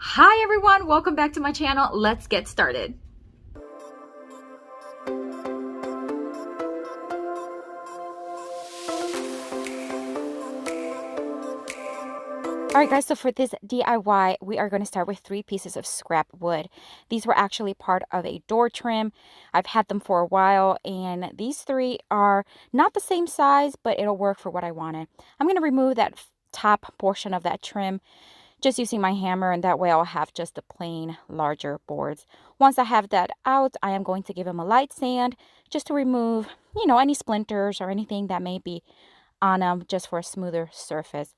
Hi everyone, welcome back to my channel. Let's get started. Alright guys, so for this DIY, we are going to start with 3 pieces of scrap wood. These were actually part of a door trim. I've had them for a while, and these 3 are not the same size, but it'll work for what I wanted. I'm going to remove that top portion of that trim just using my hammer, and that way I'll have just the plain larger boards. Once I have that out, I am going to give them a light sand just to remove, any splinters or anything that may be on them, just for a smoother surface.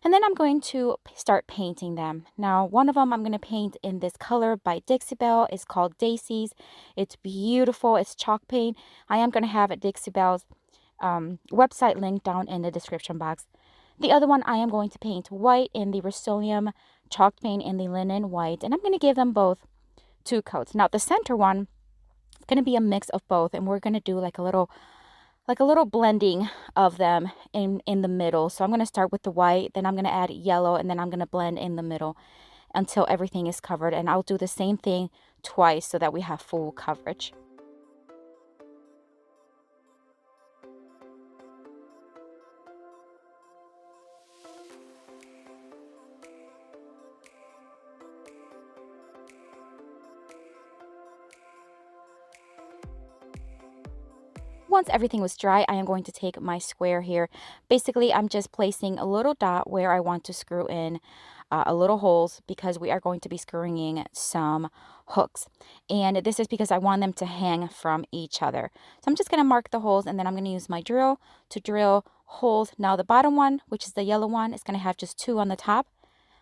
And then I'm going to start painting them. Now, one of them I'm going to paint in this color by Dixie Belle. It's called Daisies. It's beautiful. It's chalk paint. I am going to have Dixie Belle's website linked down in the description box. The other one I am going to paint white in the Rust-Oleum chalk paint in the linen white. And I'm going to give them both 2 coats. Now, the center one is going to be a mix of both. And we're going to do like a little blending of them in the middle. So I'm going to start with the white, then I'm going to add yellow, and then I'm going to blend in the middle until everything is covered. And I'll do the same thing twice so that we have full coverage. Once everything was dry, I am going to take my square here. Basically, I'm just placing a little dot where I want to screw in a little holes, because we are going to be screwing in some hooks. And this is because I want them to hang from each other. So I'm just going to mark the holes, and then I'm going to use my drill to drill holes. Now the bottom one, which is the yellow one, is going to have just 2 on the top.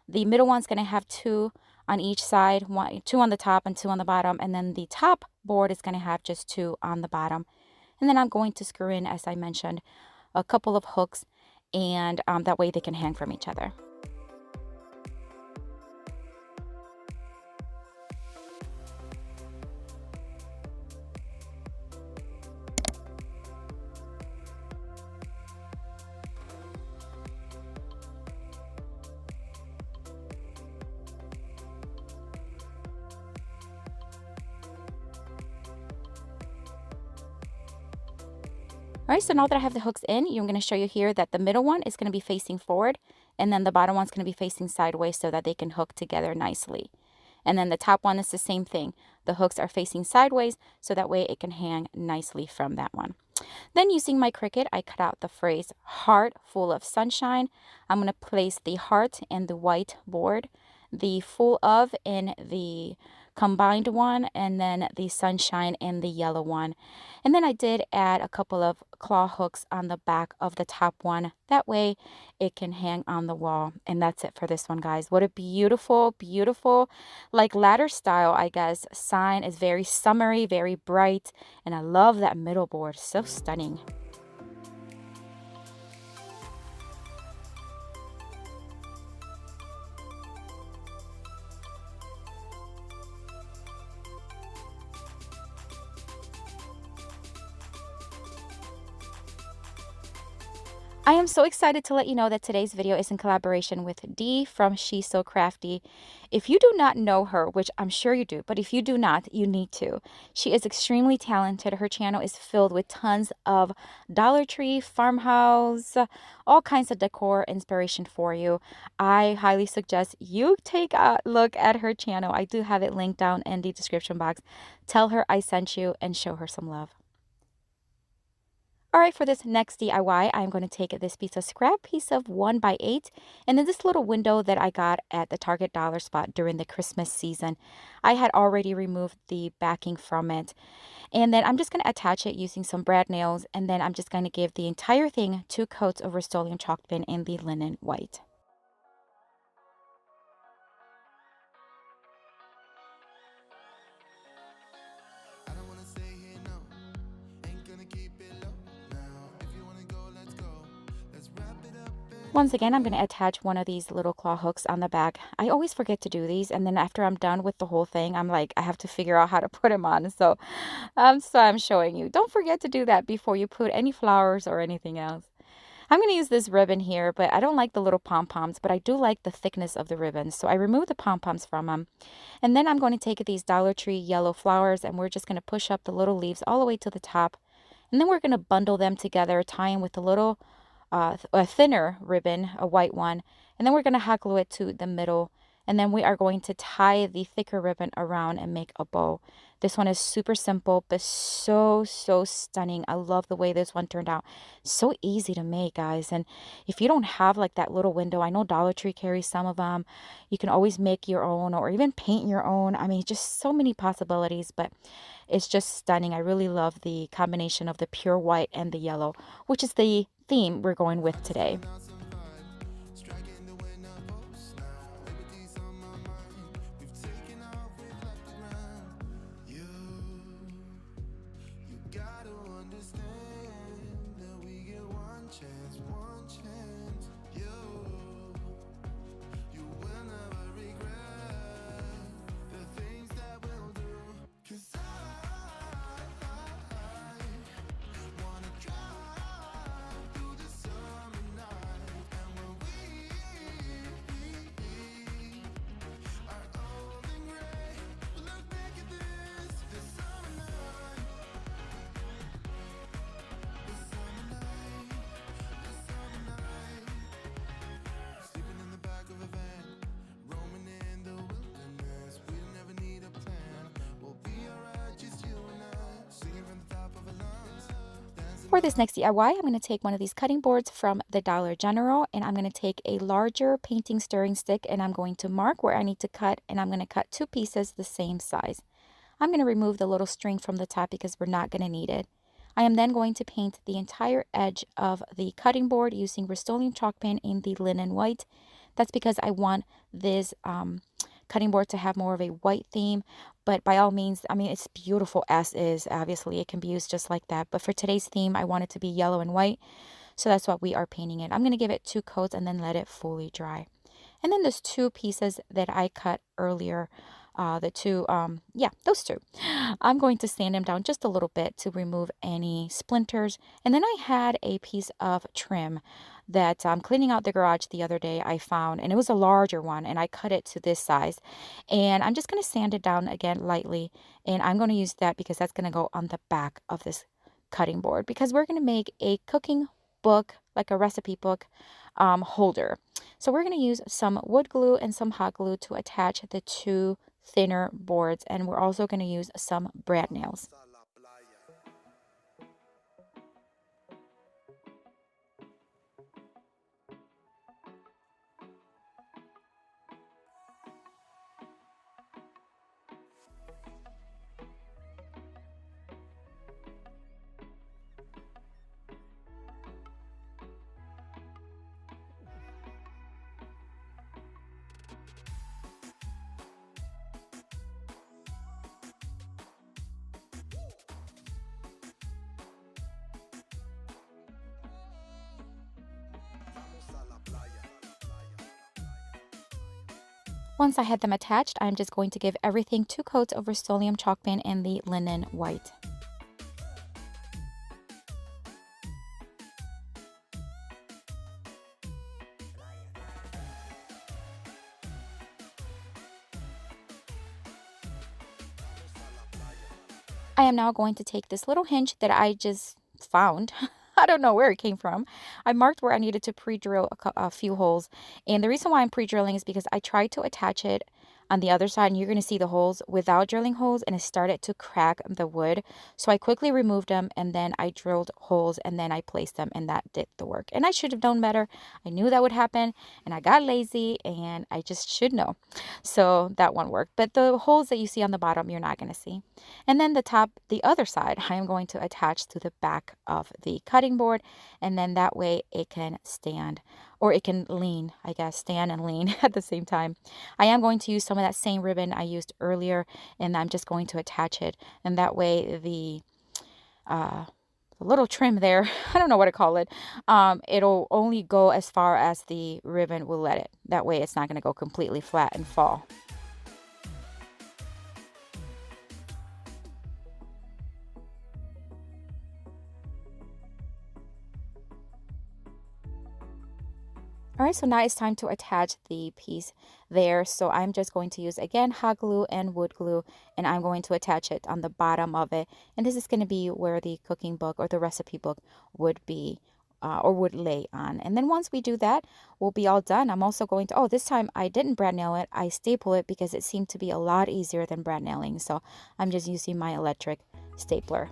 The middle one's going to have 2 on each side, 2 on the top and 2 on the bottom. And then the top board is going to have just 2 on the bottom. And then I'm going to screw in, as I mentioned, a couple of hooks, and that way they can hang from each other. Alright, so now that I have the hooks in, I'm going to show you here that the middle one is going to be facing forward, and then the bottom one's going to be facing sideways so that they can hook together nicely. And then the top one is the same thing. The hooks are facing sideways so that way it can hang nicely from that one. Then, using my Cricut, I cut out the phrase "heart full of sunshine." I'm going to place the heart in the white board, the "full of" in the combined one, and then the "sunshine" in the yellow one. And then I did add a couple of claw hooks on the back of the top one. That way it can hang on the wall. And that's it for this one, guys. What a beautiful, beautiful, like ladder style, I guess, sign. Is very summery, very bright. And I love that middle board. So stunning. I am so excited to let you know that today's video is in collaboration with Dee from She's So Craftdee. If you do not know her, which I'm sure you do, but if you do not, you need to. She is extremely talented. Her channel is filled with tons of Dollar Tree, farmhouse, all kinds of decor inspiration for you. I highly suggest you take a look at her channel. I do have it linked down in the description box. Tell her I sent you and show her some love. Alright, for this next DIY, I'm going to take this piece of scrap piece of 1x8, and then this little window that I got at the Target dollar spot during the Christmas season. I had already removed the backing from it, and then I'm just going to attach it using some brad nails, and then I'm just going to give the entire thing 2 coats of Rust-Oleum chalk paint in the linen white. Once again, I'm going to attach one of these little claw hooks on the back. I always forget to do these, and then after I'm done with the whole thing, I'm like, I have to figure out how to put them on. So I'm showing you. Don't forget to do that before you put any flowers or anything else. I'm going to use this ribbon here, but I don't like the little pom-poms, but I do like the thickness of the ribbon. So I remove the pom-poms from them. And then I'm going to take these Dollar Tree yellow flowers and we're just going to push up the little leaves all the way to the top. And then we're going to bundle them together, tie them with a little a thinner ribbon, a white one. And then we're going to hot glue it to the middle. And then we are going to tie the thicker ribbon around and make a bow. This one is super simple, but so, so stunning. I love the way this one turned out. So easy to make, guys. And if you don't have like that little window, I know Dollar Tree carries some of them. You can always make your own or even paint your own. I mean, just so many possibilities, but it's just stunning. I really love the combination of the pure white and the yellow, which is the theme we're going with today. For this next DIY, I'm going to take one of these cutting boards from the Dollar General and I'm going to take a larger painting stirring stick and I'm going to mark where I need to cut and I'm going to cut 2 pieces the same size. I'm going to remove the little string from the top because we're not going to need it. I am then going to paint the entire edge of the cutting board using Rust-Oleum chalk paint in the linen white. That's because I want this cutting board to have more of a white theme, but by all means, I mean, it's beautiful as is. Obviously, it can be used just like that, but for today's theme, I want it to be yellow and white, so that's what we are painting it. I'm going to give it 2 coats and then let it fully dry. And then there's 2 pieces that I cut earlier. Those 2. I'm going to sand them down just a little bit to remove any splinters. And then I had a piece of trim that cleaning out the garage the other day I found, and it was a larger one, and I cut it to this size. And I'm just going to sand it down again lightly, and I'm going to use that because that's going to go on the back of this cutting board because we're going to make a cooking book, like a recipe book holder. So we're going to use some wood glue and some hot glue to attach the 2 thinner boards, and we're also going to use some brad nails. Once I had them attached, I'm just going to give everything 2 coats of Rust-Oleum chalk paint in the linen white. I am now going to take this little hinge that I just found. I don't know where it came from. I marked where I needed to pre-drill a few holes. And the reason why I'm pre-drilling is because I tried to attach it on the other side, and you're going to see the holes without drilling holes, and it started to crack the wood. So I quickly removed them, and then I drilled holes, and then I placed them, and that did the work. And I should have known better. I knew that would happen, and I got lazy, and I just should know. So that one worked. But the holes that you see on the bottom, you're not going to see. And then the top, the other side, I am going to attach to the back of the cutting board, and then that way it can stand, or it can lean, I guess, stand and lean at the same time. I am going to use some of that same ribbon I used earlier, and I'm just going to attach it, and that way the little trim there, I don't know what to call it, it'll only go as far as the ribbon will let it. That way it's not going to go completely flat and fall. All right, so now it's time to attach the piece there. So I'm just going to use, again, hot glue and wood glue, and I'm going to attach it on the bottom of it. And this is going to be where the cooking book or the recipe book would be or would lay on. And then once we do that, we'll be all done. I'm also going to, oh, this time I didn't brad nail it. I staple it because it seemed to be a lot easier than brad nailing. So I'm just using my electric stapler.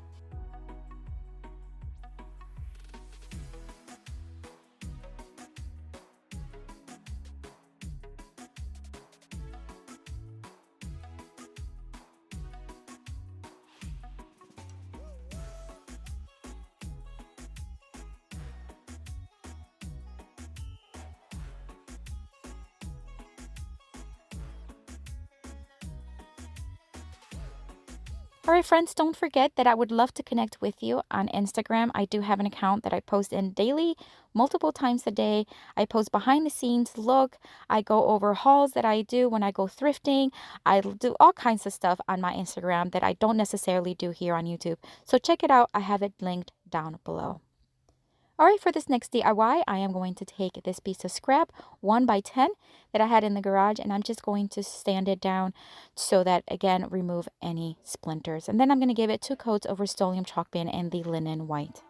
All right, friends, don't forget that I would love to connect with you on Instagram. I do have an account that I post in daily, multiple times a day. I post behind the scenes look. I go over hauls that I do when I go thrifting. I do all kinds of stuff on my Instagram that I don't necessarily do here on YouTube. So check it out. I have it linked down below. All right, for this next DIY, I am going to take this piece of scrap, 1x10, that I had in the garage, and I'm just going to sand it down so that, again, remove any splinters. And then I'm going to give it 2 coats of Rust-Oleum chalk paint and the linen white.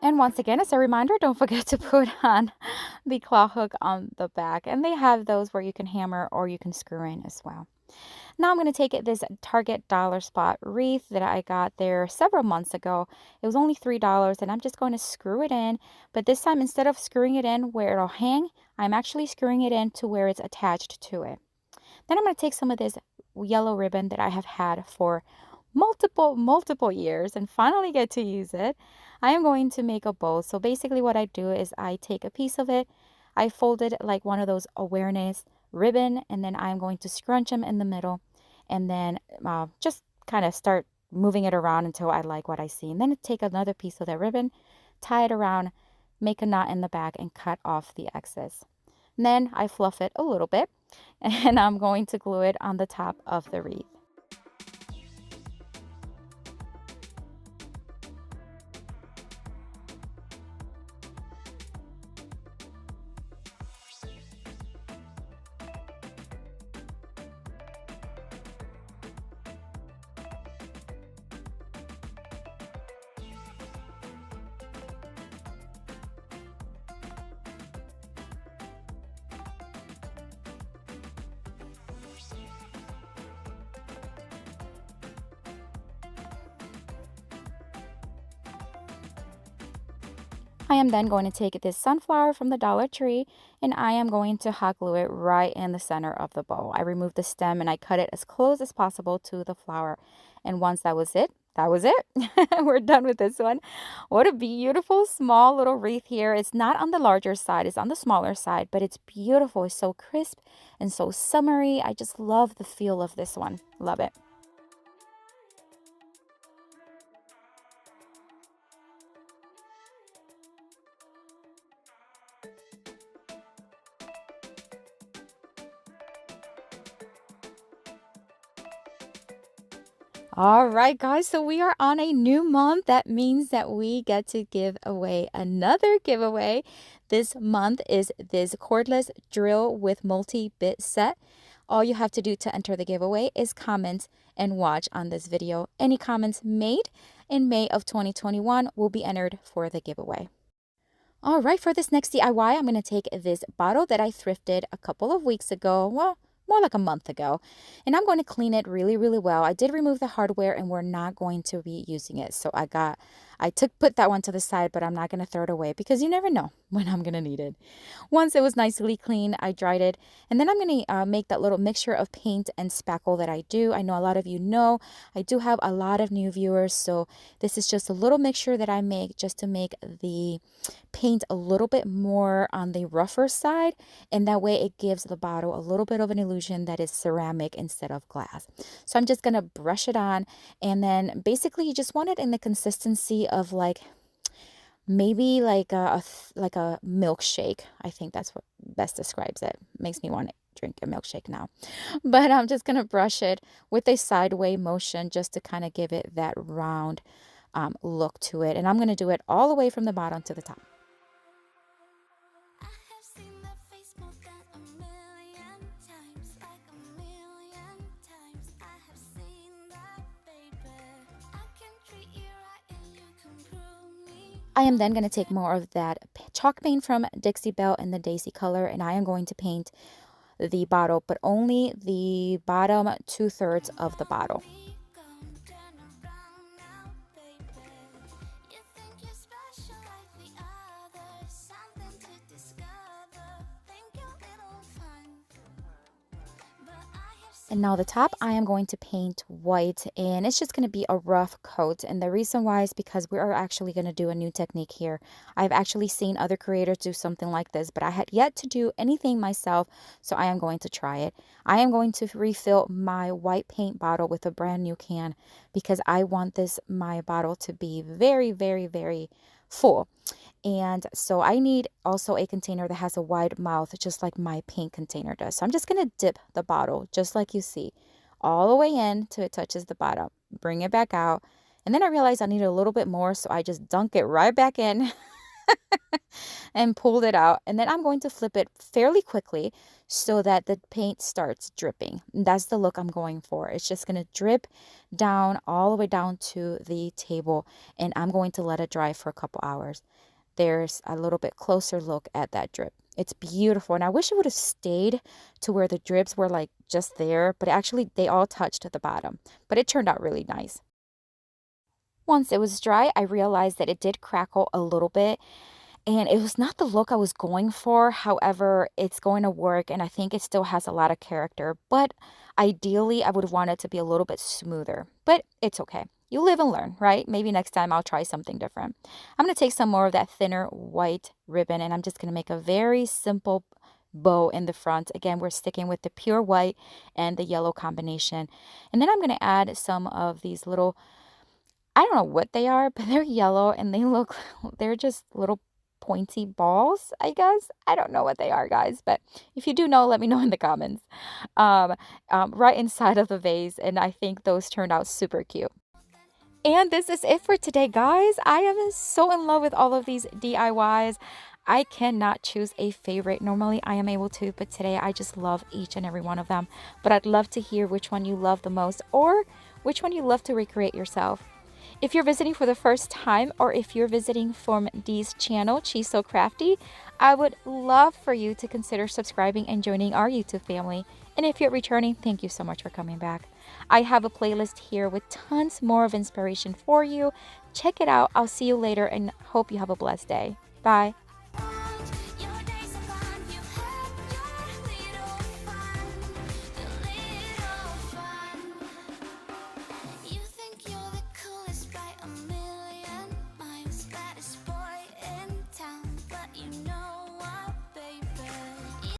And once again, as a reminder, don't forget to put on the claw hook on the back. And they have those where you can hammer or you can screw in as well. Now I'm going to take this Target dollar spot wreath that I got there several months ago. It was only $3, and I'm just going to screw it in. But this time, instead of screwing it in where it'll hang, I'm actually screwing it in to where it's attached to it. Then I'm going to take some of this yellow ribbon that I have had for multiple years and finally get to use it. I am going to make a bow. So basically what I do is I take a piece of it, I fold it like one of those awareness ribbon, and then I'm going to scrunch them in the middle, and then just kind of start moving it around until I like what I see. And then take another piece of that ribbon, tie it around, make a knot in the back, and cut off the excess. And then I fluff it a little bit, and I'm going to glue it on the top of the wreath. I am then going to take this sunflower from the Dollar Tree, and I am going to hot glue it right in the center of the bow. I removed the stem and I cut it as close as possible to the flower. And once that was it, we're done with this one. What a beautiful small little wreath here. It's not on the larger side, it's on the smaller side, but it's beautiful. It's so crisp and so summery. I just love the feel of this one. Love it. All right, guys, so we are on a new month. That means that we get to give away another giveaway. This month is this cordless drill with multi-bit set. All you have to do to enter the giveaway is comment and watch on this video. Any comments made in May of 2021 will be entered for the giveaway. All right, for this next DIY, I'm going to take this bottle that I thrifted a couple of weeks ago. Well, more like a month ago, and I'm going to clean it really well. I did remove the hardware and we're not going to be using it, so I put that one to the side, but I'm not going to throw it away because you never know when I'm going to need it. Once it was nicely clean, I dried it, and then I'm going to make that little mixture of paint and spackle that I do. I know a lot of you know I do have a lot of new viewers, so this is just a little mixture that I make just to make the paint a little bit more on the rougher side, and that way it gives the bottle a little bit of an illusion that is ceramic instead of glass. So I'm just going to brush it on, and then basically you just want it in the consistency of like maybe like like a milkshake. I think that's what best describes it. Makes me want to drink a milkshake now. But I'm just going to brush it with a sideway motion just to kind of give it that round look to it. And I'm going to do it all the way from the bottom to the top. I am then going to take more of that chalk paint from Dixie Belle in the Daisy color, and I am going to paint the bottle, but only the bottom 2/3 of the bottle. And now the top, I am going to paint white, and it's just going to be a rough coat. And the reason why is because we are actually going to do a new technique here. I've actually seen other creators do something like this, but I had yet to do anything myself, so I am going to try it. I am going to refill my white paint bottle with a brand new can because I want my bottle to be very, very, very full. And so I need also a container that has a wide mouth, just like my paint container does. So I'm just going to dip the bottle, just like you see, all the way in till it touches the bottom. Bring it back out. And then I realized I needed a little bit more, so I just dunk it right back in and pulled it out. And then I'm going to flip it fairly quickly so that the paint starts dripping. And that's the look I'm going for. It's just going to drip down all the way down to the table, and I'm going to let it dry for a couple hours. There's a little bit closer look at that drip. It's beautiful, and I wish it would have stayed to where the drips were like just there, but actually they all touched at the bottom, but it turned out really nice. Once it was dry, I realized that it did crackle a little bit, and it was not the look I was going for. However, it's going to work, and I think it still has a lot of character, but ideally I would have wanted it to be a little bit smoother, but it's okay. You live and learn, right? Maybe next time I'll try something different. I'm going to take some more of that thinner white ribbon, and I'm just going to make a very simple bow in the front. Again, we're sticking with the pure white and the yellow combination. And then I'm going to add some of these little, I don't know what they are, but they're yellow and they're just little pointy balls, I guess. I don't know what they are, guys, but if you do know, let me know in the comments. Right inside of the vase, and I think those turned out super cute. And this is it for today, guys. I am so in love with all of these DIYs. I cannot choose a favorite. Normally I am able to, but today I just love each and every one of them. But I'd love to hear which one you love the most, or which one you love to recreate yourself. If you're visiting for the first time, or if you're visiting from Dee's channel, She's So Crafty, I would love for you to consider subscribing and joining our YouTube family. And if you're returning, thank you so much for coming back. I have a playlist here with tons more of inspiration for you. Check it out. I'll see you later and hope you have a blessed day. Bye.